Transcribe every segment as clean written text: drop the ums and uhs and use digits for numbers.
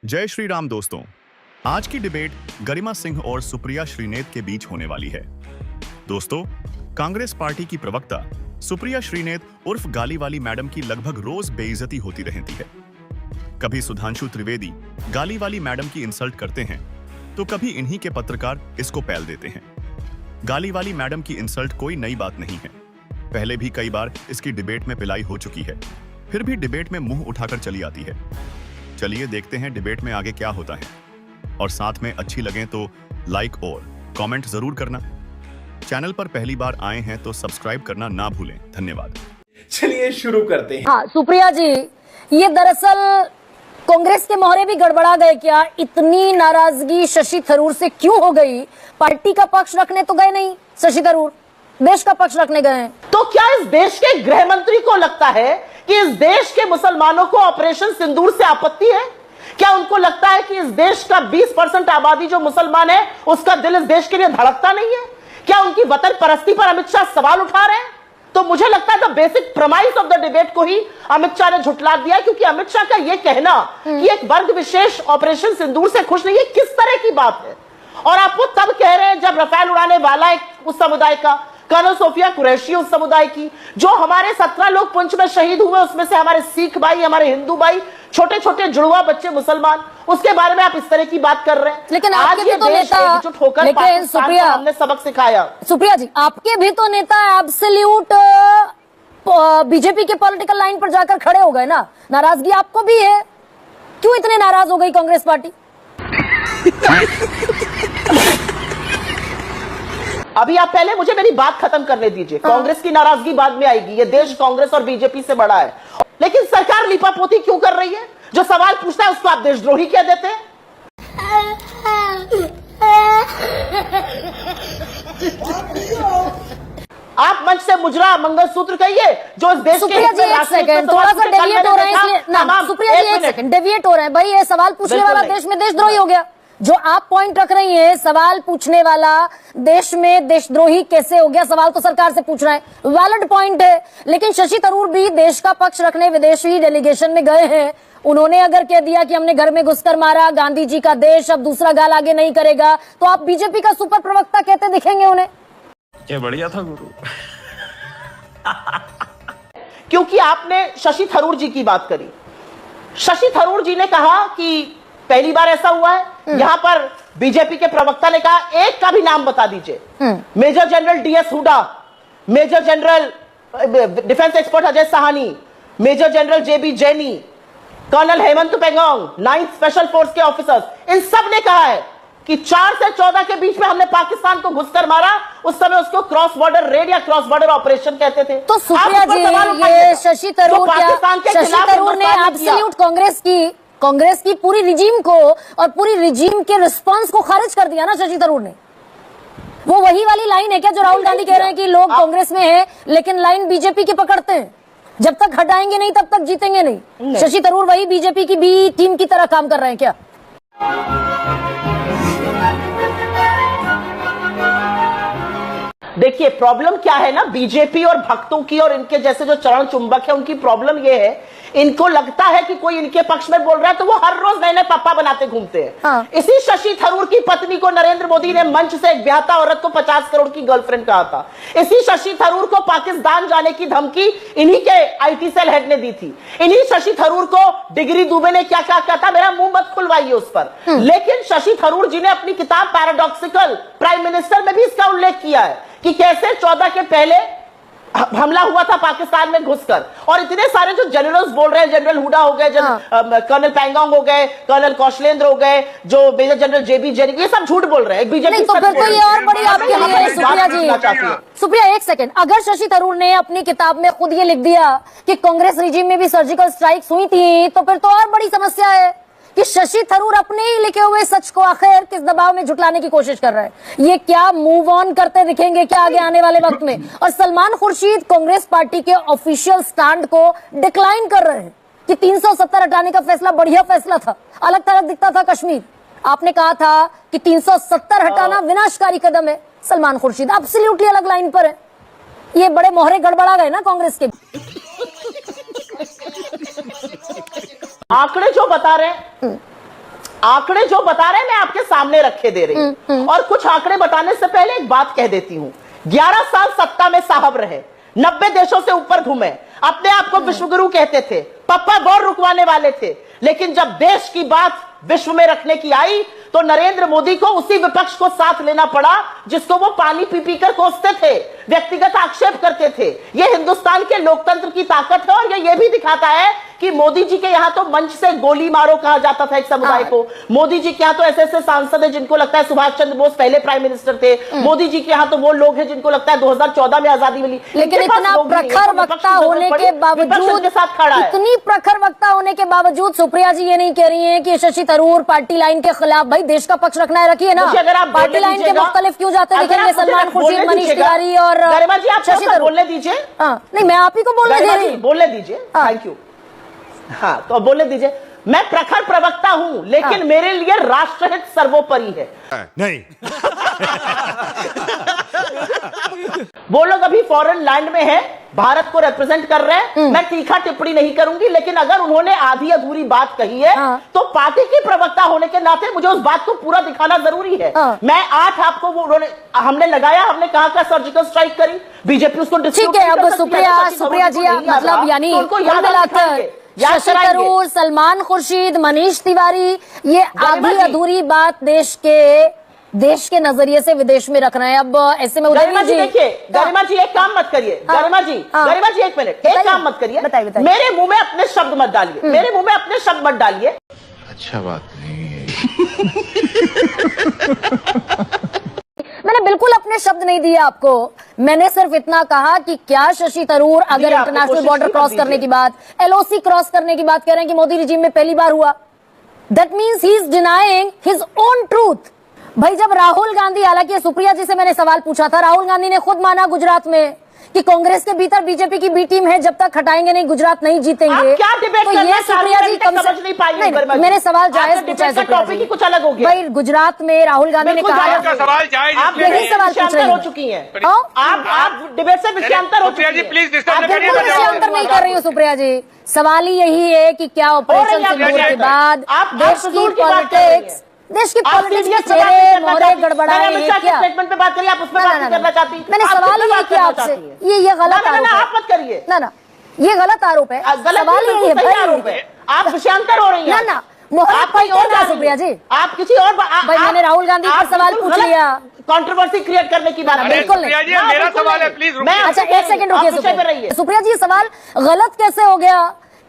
जय श्री राम दोस्तों। आज की डिबेट गरिमा सिंह और सुप्रिया श्रीनेत के बीच होने वाली है। दोस्तों, कांग्रेस पार्टी की प्रवक्ता सुप्रिया श्रीनेत उर्फ गाली वाली मैडम की लगभग रोज बेइज्जती होती रहती है। कभी सुधांशु त्रिवेदी गाली वाली मैडम की इंसल्ट करते हैं तो कभी इन्हीं के पत्रकार इसको पैल देते हैं। गाली वाली मैडम की इंसल्ट कोई नई बात नहीं है, पहले भी कई बार इसकी डिबेट में पिलाई हो चुकी है, फिर भी डिबेट में मुंह उठाकर चली आती है। चलिए देखते हैं डिबेट में आगे क्या होता है, और साथ में अच्छी लगे तो लाइक और कमेंट जरूर करना। चैनल पर पहली बार आए हैं तो सब्सक्राइब करना ना भूलें। धन्यवाद। चलिए शुरू करते हैं। हाँ सुप्रिया जी, ये दरअसल कांग्रेस के मोहरे भी गड़बड़ा गए क्या? इतनी नाराजगी शशि थरूर से क्यों हो गई? पार्टी का पक्ष रखने तो गए नहीं शशि थरूर, देश का पक्ष रखने गए हैं। तो क्या इस देश के गृह मंत्री को लगता है कि इस देश के मुसलमानों को ऑपरेशन सिंदूर से आपत्ति है? क्या उनको लगता है कि इस देश का 20% आबादी जो मुसलमान है उसका दिल इस देश के लिए धड़कता नहीं है? क्या उनकी वतन परस्ती पर अमित शाह सवाल उठा रहे हैं? तो मुझे लगता है the basic premise of the debate को ही अमित शाह ने झुठला दिया, क्योंकि अमित शाह का यह कहना कि एक वर्ग विशेष ऑपरेशन सिंदूर से खुश नहीं है, किस तरह की बात है? और आप वो तब कह रहे हैं जब रफेल उड़ाने वाला है उस समुदाय का, कर्नल सोफिया कुरैशी उस समुदाय की, जो हमारे 17 लोग पुंछ में शहीद हुए, उसमें से हमारे सिख भाई, हमारे हिंदू भाई, छोटे छोटे जुड़वा बच्चे मुसलमान, उसके बारे में आप इस तरह की बात कर रहे हैं। लेकिन आज आपके ये भी तो देश नेता, एकजुट होकर लेकिन पाकिस्तान को सुप्रिया, हमने सबक सिखाया। सुप्रिया जी, आपके भी तो नेता एब्सोल्यूट बीजेपी के पॉलिटिकल लाइन पर जाकर खड़े हो गए ना। नाराजगी आपको भी है, क्यों इतने नाराज हो गई कांग्रेस पार्टी? अभी आप पहले मुझे मेरी बात खत्म करने दीजिए। कांग्रेस की नाराजगी बाद में आएगी, ये देश कांग्रेस और बीजेपी से बड़ा है। लेकिन सरकार लिपापोती क्यों कर रही है? जो सवाल पूछता है उसको आप देशद्रोही कह देते हैं। आप मंच से मुजरा मंगलसूत्र कहिए जो इस देश सुप्रिया जी एक सेकंड, थोड़ा सा डेविएट हो रहे हैं इसलिए ना। सुप्रिया जी एक सेकंड, डेविएट हो रहे हैं भाई। ये सवाल पूछने वाला देश में देशद्रोही हो गया। जो आप पॉइंट रख रही हैं, सवाल पूछने वाला देश में देशद्रोही कैसे हो गया? सवाल तो सरकार से पूछ रहे हैं, वैलिड पॉइंट है। लेकिन शशि थरूर भी देश का पक्ष रखने विदेशी डेलीगेशन में गए हैं। उन्होंने अगर कह दिया कि हमने घर में घुसकर मारा, गांधी जी का देश, अब दूसरा गाल आगे नहीं करेगा, तो आप बीजेपी का सुपर प्रवक्ता कहते दिखेंगे उन्हें? क्या बढ़िया था गुरु। क्योंकि आपने शशि थरूर जी की बात करी। शशि थरूर जी ने कहा कि पहली बार ऐसा हुआ है, यहां पर बीजेपी के प्रवक्ता ने कहा एक का भी नाम बता दीजिए। Major general DS Hooda, major general defence expert Ajay Sahni, major general JB Jaini, colonel Hemant Pangong, 9th special force के ऑफिसर्स, इन सब ने कहा है कि 4 से 14 के बीच में हमने पाकिस्तान को घुसकर मारा। उस समय उसको क्रॉस बॉर्डर रेड या क्रॉस बॉर्डर ऑपरेशन कहते थे। तो सुप्रिया जी, ये शशि थरूर ने एब्सोल्यूट कांग्रेस की पूरी रिजीम को और पूरी रिजीम के रिस्पांस को खारिज कर दिया ना शशि थरूर ने। वो वही वाली लाइन है क्या जो राहुल गांधी कह रहे हैं कि लोग कांग्रेस में हैं लेकिन लाइन बीजेपी की पकड़ते हैं, जब तक हटाएंगे नहीं तब तक जीतेंगे नहीं। शशि थरूर वही बीजेपी की बी टीम की तरह काम कर रहे हैं क्या? देखिए प्रॉब्लम क्या है ना, बीजेपी और भक्तों की और इनके जैसे जो चरण चुंबक है उनकी प्रॉब्लम ये है, इनको लगता है कि कोई इनके पक्ष में बोल रहा है तो वो हर रोज नए नए पप्पा बनाते घूमते हैं। हाँ। इसी शशि थरूर की पत्नी को नरेंद्र मोदी ने मंच से एक ब्याहता औरत को 50 करोड़ की गर्लफ्रेंड कहा था। इसी शशि थरूर को पाकिस्तान जाने की धमकी इन्हीं के आईटी सेल हेड ने दी थी। इन्हीं शशि थरूर को डिग्री दुबे ने क्या क्या कहा था, मेरा मुंह मत खुलवाइए उस पर। लेकिन शशि थरूर जी ने अपनी किताब पैराडॉक्सिकल प्राइम मिनिस्टर में भी इसका उल्लेख किया है कि कैसे 14 के पहले हमला हुआ था पाकिस्तान में घुसकर। और इतने सारे जो जनरल्स बोल रहे हैं, जनरल हुडा हो गए, कर्नल पेंगोंग हो गए, कर्नल कौशलेंद्र हो गए, जो मेजर जनरल जेबी जैनी, ये सब झूठ बोल रहे हैं। बीजेपी तो फिर तो ये और बड़ी आपके लिए सुप्रिया जी। सुप्रिया एक सेकंड, अगर शशि थरूर ने अपनी किताब में खुद ये लिख दिया कि कांग्रेस रिजीम में भी सर्जिकल स्ट्राइक्स हुई थी, तो फिर तो और बड़ी समस्या है कि शशि थरूर अपने ही लिखे हुए सच को आखिर किस दबाव में झुटलाने की कोशिश कर रहा है। ये क्या मूव ऑन करते दिखेंगे क्या आगे आने वाले वक्त में? और सलमान खुर्शीद कांग्रेस पार्टी के ऑफिशियल स्टैंड को डिक्लाइन कर रहे हैं कि 370 हटाने का फैसला बढ़िया फैसला था, अलग थलग दिखता था कश्मीर। आपने कहा था कि 370 हटाना विनाशकारी कदम है। सलमान खुर्शीद एब्सोल्युटली अलग लाइन पर है। ये बड़े मोहरे गड़बड़ा गए ना कांग्रेस के। आंकड़े जो बता रहे हैं आंकड़े जो बता रहे हैं मैं आपके सामने रखे दे रही हूं। और कुछ आंकड़े बताने से पहले एक बात कह देती हूं। 11 साल सत्ता में साहब रहे, 90 देशों से ऊपर घूमे, अपने आप को विश्वगुरु कहते थे, पप्पा गौर रुकवाने वाले थे। लेकिन जब देश की बात विश्व में रखने की आई तो नरेंद्र मोदी को उसी विपक्ष को साथ लेना पड़ा जिसको वो पानी पी पी कर कोसते थे, व्यक्तिगत आक्षेप करते थे। ये हिंदुस्तान के लोकतंत्र की ताकत है और ये भी दिखाता है कि मोदी जी के यहां तो मंच से गोली मारो कहा जाता था एक समुदाय को। मोदी जी के यहां तो ऐसे सांसद है जिनको लगता है सुभाष चंद्र बोस पहले प्राइम मिनिस्टर थे। मोदी जी के यहां तो वो लोग हैं जिनको लगता है 2014 में आजादी मिली। लेकिन इतना प्रखर वक्ता होने के बावजूद, इतनी प्रखर वक्ता होने के बावजूद सुप्रिया जी ये नहीं कह रही हैं कि शशि थरूर पार्टी लाइन के खिलाफ, भाई देश का पक्ष रखना है, रखिए ना। अगर आप पार्टी लाइन के मुख्तलिफ क्यों जाते दिखेंगे सलमान खुर्शीद, मनीष तिवारी और शशि थरूर? बोलने दीजिए। नहीं, मैं आप ही को बोलने दे रही हूँ, बोलने दीजिए। Thank you. हाँ, तो बोलने दीजिए। मैं प्रखर प्रवक्ता हूं लेकिन मेरे लिए राष्ट्रहित सर्वोपरि है। नहीं। वो लोग अभी फॉरेन लैंड में है, भारत को रिप्रेजेंट कर रहे हैं। मैं तीखा टिप्पणी नहीं करूंगी, लेकिन अगर उन्होंने आधी अधूरी बात कही है तो पार्टी की प्रवक्ता होने के नाते मुझे उस बात को पूरा दिखाना जरूरी है। मैं 8 आपको वो उन्होंने हमने लगाया, हमने कहा का सर्जिकल स्ट्राइक करी, बीजेपी उसको ठीक है। अब सुप्रिया जी मतलब यानी शशि थरूर, सलमान खुर्शीद, मनीष तिवारी, ये आधी अधूरी बात देश के नजरिए से विदेश में रख रहे हैं। अब ऐसे में गरिमा जी देखिए, गरिमा जी एक काम मत करिए, गरिमा जी एक मिनट, एक काम मत करिए, मेरे मुंह में अपने शब्द मत डालिए, मेरे मुंह में अपने शब्द मत डालिए। अच्छा बात नहीं है। मैंने बिल्कुल अपने शब्द नहीं दिए आपको। मैंने सिर्फ इतना कहा कि क्या शशि थरूर अगर इंटरनेशनल बॉर्डर क्रॉस करने की बात, एलओसी क्रॉस करने की बात कह रहे हैं कि मोदी रिजीम में पहली बार हुआ, that means he is denying his own truth. भाई जब राहुल गांधी, हालांकि सुप्रिया जी से मैंने सवाल पूछा था, राहुल गांधी ने खुद माना गुजरात में कि कांग्रेस के भीतर बीजेपी की बी टीम है, जब तक हटाएंगे नहीं गुजरात नहीं जीतेंगे। क्या डिबेट तो ये सुप्रिया जी कम से नहीं, मैंने सवाल जायज पूछा है सुप्रिया जी। कुछ अलग हो गया भाई गुजरात में राहुल गांधी ने कहा, आप यही सवाल पूछ रही हो चुकी हैं, आप डिबेट से विषयांतर हो चुकी हैं। प्लीज बिल्कुल विषयांतर नहीं कर रही हो सुप्रिया जी। सवाल ही यही है कि क्या ऑपरेशन सिंदूर के बाद देश की पॉलिटिक्स के चेहरे मोहरे गड़बड़ाए हैं क्या? स्टेटमेंट पे बात करिए, आप उसमें बात करना चाहती हैं। मैंने सवाल ही किया आपसे, ये गलत आरोप है। आप मत करिए ना, ये गलत आरोप है। सवाल यही है भाई, आप विषयांतर हो रही हैं। ना सुप्रिया जी, आप किसी और भाई मैंने राहुल गांधी पर सवाल पूछ लिया, कंट्रोवर्सी क्रिएट करने की बात बिल्कुल नहीं। मेरा सवाल है, प्लीज अच्छा एक सेकंड रुकिए सुप्रिया जी। सवाल गलत कैसे हो गया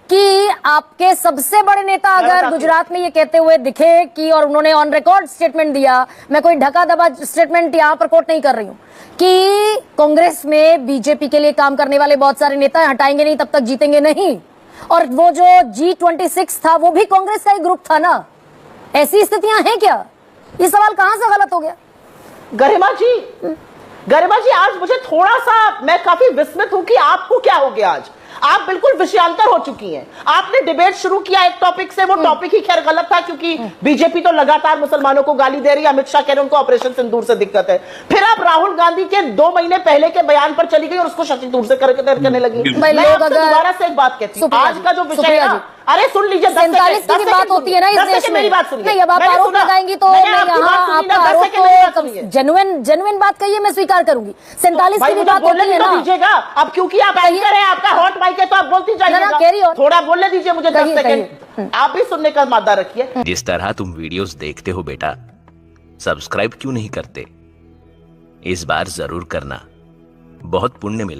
कि आपके सबसे बड़े नेता अगर गुजरात में ये कहते हुए दिखे कि, और उन्होंने ऑन रिकॉर्ड स्टेटमेंट दिया, मैं कोई ढका दबा स्टेटमेंट यहाँ पर कोट नहीं कर रही हूँ, कि कांग्रेस में बीजेपी के लिए काम करने वाले बहुत सारे नेता हटाएंगे नहीं तब तक जीतेंगे नहीं, और वो जो G26 था वो भी कांग्रेस का ही ग्रुप था ना। ऐसी स्थितियां हैं क्या? ये सवाल कहां से गलत हो गया? गरिमा जी आज मुझे थोड़ा सा, मैं काफी विस्मित हूं कि आपको क्या हो गया। आज आप बिल्कुल विषयांतर हो चुकी हैं। आपने डिबेट शुरू किया एक टॉपिक से, वो टॉपिक ही खैर गलत था क्योंकि बीजेपी तो लगातार मुसलमानों को गाली दे रही है, अमित शाह कह रहे हैं उनको ऑपरेशन सिंदूर से दिक्कत है। फिर आप राहुल गांधी के 2 महीने पहले के बयान पर चली गई और उसको शशि थरूर से करने लगी। मैं आपसे दोबारा से एक बात कहती हूँ, आज का जो विषय है, अरे सुन लीजिए, 47 की बात होती है ना इस देश में। मेरी बात सुनिए। नहीं, अब आप आरोप लगाएंगी तो जेन्युइन बात कहिए, मैं स्वीकार करूंगी। 47 की भी बात होती है ना। अब क्योंकि आप एंकर हैं, आपका हॉट माइक है तो आप बोलती जाइएगा। थोड़ा बोलने दीजिए मुझे 10 सेकंड, आप भी सुनने का मादा रखिए। जिस तरह तुम वीडियोस देखते हो बेटा, सब्सक्राइब क्यों नहीं करते? इस बार जरूर करना, बहुत पुण्य मिले।